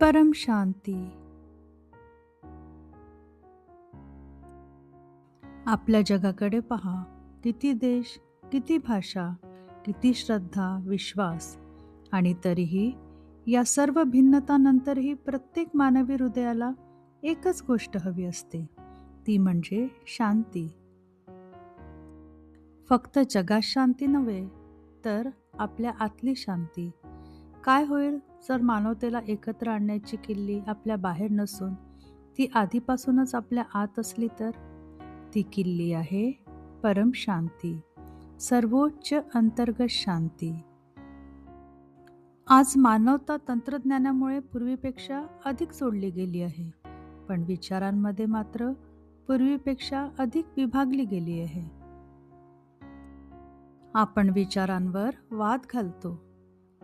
परम शांती. आपल्या जगाकडे पहा. किती देश, किती भाषा, किती श्रद्धा, विश्वास आणि तरीही या सर्व भिन्नतानंतरही प्रत्येक मानवी हृदयाला एकच गोष्ट हवी असते, ती म्हणजे शांती. फक्त जगात शांती नव्हे, तर आपल्या आतली शांती. काय होईल जर मानवतेला एकत्र आणण्याची किल्ली आपल्या बाहेर नसून ती आधीपासूनच आपल्या आत असली तर? ती किल्ली आहे परम शांती, सर्वोच्च अंतर्गत शांती. आज मानवता तंत्रज्ञानामुळे पूर्वीपेक्षा अधिक जोडली गेली आहे, पण विचारांमध्ये मात्र पूर्वीपेक्षा अधिक विभागली गेली आहे. आपण विचारांवर वाद घालतो,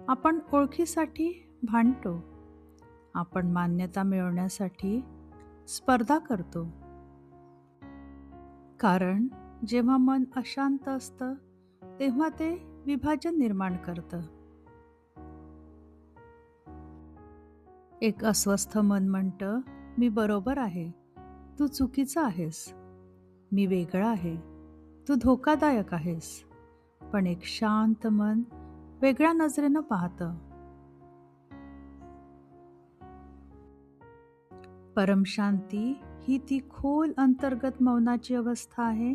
आपण ओळखीसाठी भांडतो, आपण मान्यता मिळवण्यासाठी स्पर्धा करतो. कारण जेव्हा मन अशांत असतं तेव्हा ते विभाजन निर्माण करतं. एक अस्वस्थ मन म्हणतं, मी बरोबर आहे, तू चुकीचा आहेस. मी वेगळा आहे, तू धोकादायक आहेस. पण एक शांत मन वेगळ्या नजरेनं पाहतं. परमशांती ही ती खोल अंतर्गत मौनाची अवस्था आहे,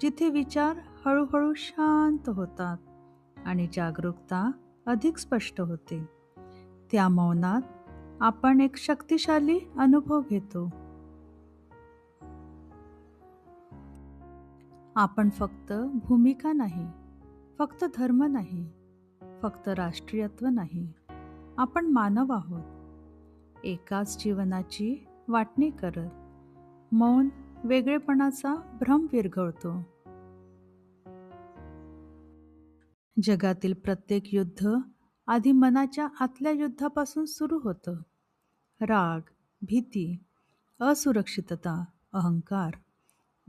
जिथे विचार हळूहळू शांत होतात आणि जागरूकता अधिक स्पष्ट होते. त्या मौनात आपण एक शक्तिशाली अनुभव घेतो. आपण फक्त भूमिका नाही, फक्त धर्म नाही, फक्त राष्ट्रीयत्व नाही, आपण मानव आहोत. एकाच जीवनाची वाटणी करत मौन वेगळेपणाचा भ्रम विरघळतो. जगातील प्रत्येक युद्ध आधी मनाच्या आतल्या युद्धापासून सुरू होतं. राग, भीती, असुरक्षितता, अहंकार.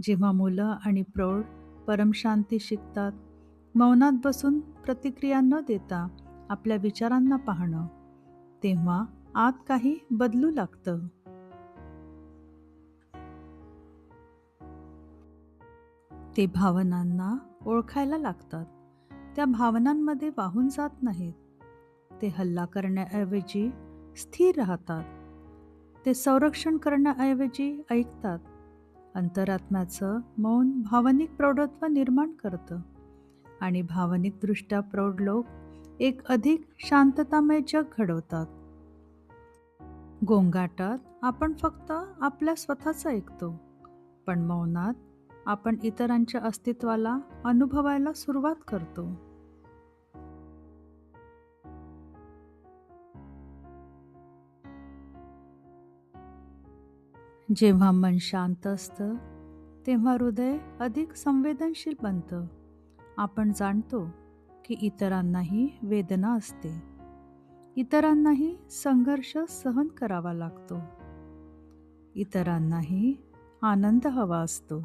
जेव्हा मुलं आणि प्रौढ परमशांती शिकतात, मौनात बसून प्रतिक्रिया न देता आपल्या विचारांना पाहणं, तेव्हा आत काही बदलू लागतं. ते भावनांना ओळखायला लागतात. त्या भावनांमध्ये वाहून जात नाहीत. ते हल्ला करण्याऐवजी स्थिर राहतात. ते संरक्षण करण्याऐवजी ऐकतात. अंतरात्म्याचं मौन भावनिक प्रौढत्व निर्माण करतं आणि भावनिकदृष्ट्या प्रौढ लोक एक अधिक शांततामय जग घडवतात. गोंगाटात आपण फक्त आपल्या स्वतःचं ऐकतो, पण मौनात आपण इतरांच्या अस्तित्वाला अनुभवायला सुरुवात करतो. जेव्हा मन शांत असतं, तेव्हा हृदय अधिक संवेदनशील बनतं. आपण जाणतो की इतरांनाही वेदना असते, इतरांनाही संघर्ष सहन करावा लागतो, इतरांनाही आनंद हवा असतो.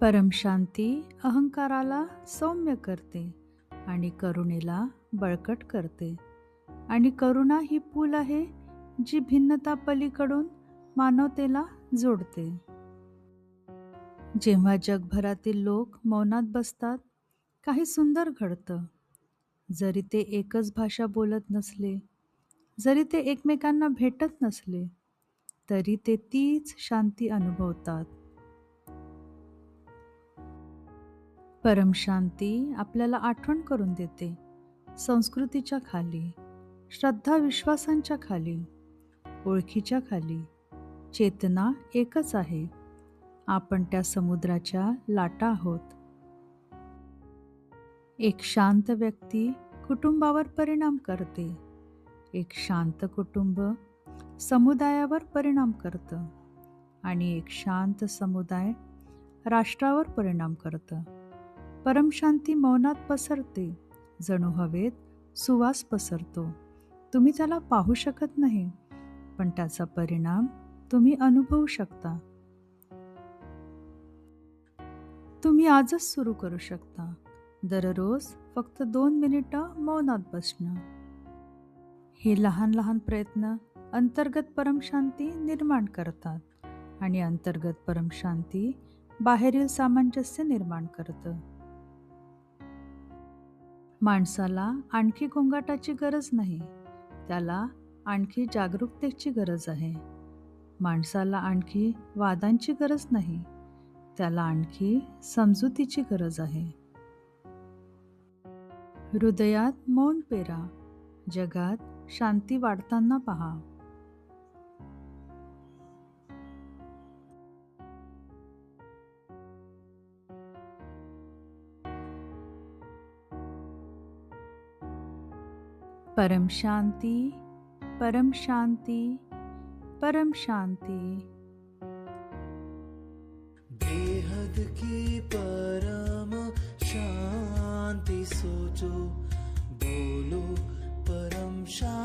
परमशांती अहंकाराला सौम्य करते आणि करुणेला बळकट करते. आणि करुणा ही पूल आहे जी भिन्नता पलीकडून मानवतेला जोडते. जेव्हा जगभरातील लोक मौनात बसतात, काही सुंदर घडतं. जरी ते एकच भाषा बोलत नसले, जरी ते एकमेकांना भेटत नसले, तरी ते तीच शांती अनुभवतात. परमशांती आपल्याला आठवण करून देते, संस्कृतीच्या खाली, श्रद्धा विश्वासांच्या खाली, ओळखीच्या खाली चेतना एकच आहे. आपण त्या समुद्राच्या लाटा आहोत. एक शांत व्यक्ती कुटुंबावर परिणाम करते. एक शांत कुटुंब समुदायावर परिणाम करतं आणि एक शांत समुदाय राष्ट्रावर परिणाम करतं. परमशांती मौनात पसरते, जणू हवेत सुवास पसरतो. तुम्ही त्याला पाहू शकत नाही, पण त्याचा परिणाम तुम्ही अनुभवू शकता. तुम्ही आजच सुरू करू शकता. दररोज फक्त 2 मिनिटं मौनात बसणं. हे लहान लहान प्रयत्न अंतर्गत परमशांती निर्माण करतात आणि अंतर्गत परमशांती बाहेरील सामंजस्य निर्माण करतं. माणसाला आणखी गोंगाटाची गरज नाही, त्याला आणखी जागरूकतेची गरज आहे. माणसाला आणखी वादांची गरज नाही, त्याला आणखी समजुतीची गरज आहे. हृदयात मौन पेरा, जगात शांती वाढताना पहा. परम शांती, परम शांती, परम शांती. बेहद की परम शांति सोचो, बोलो परम शांति.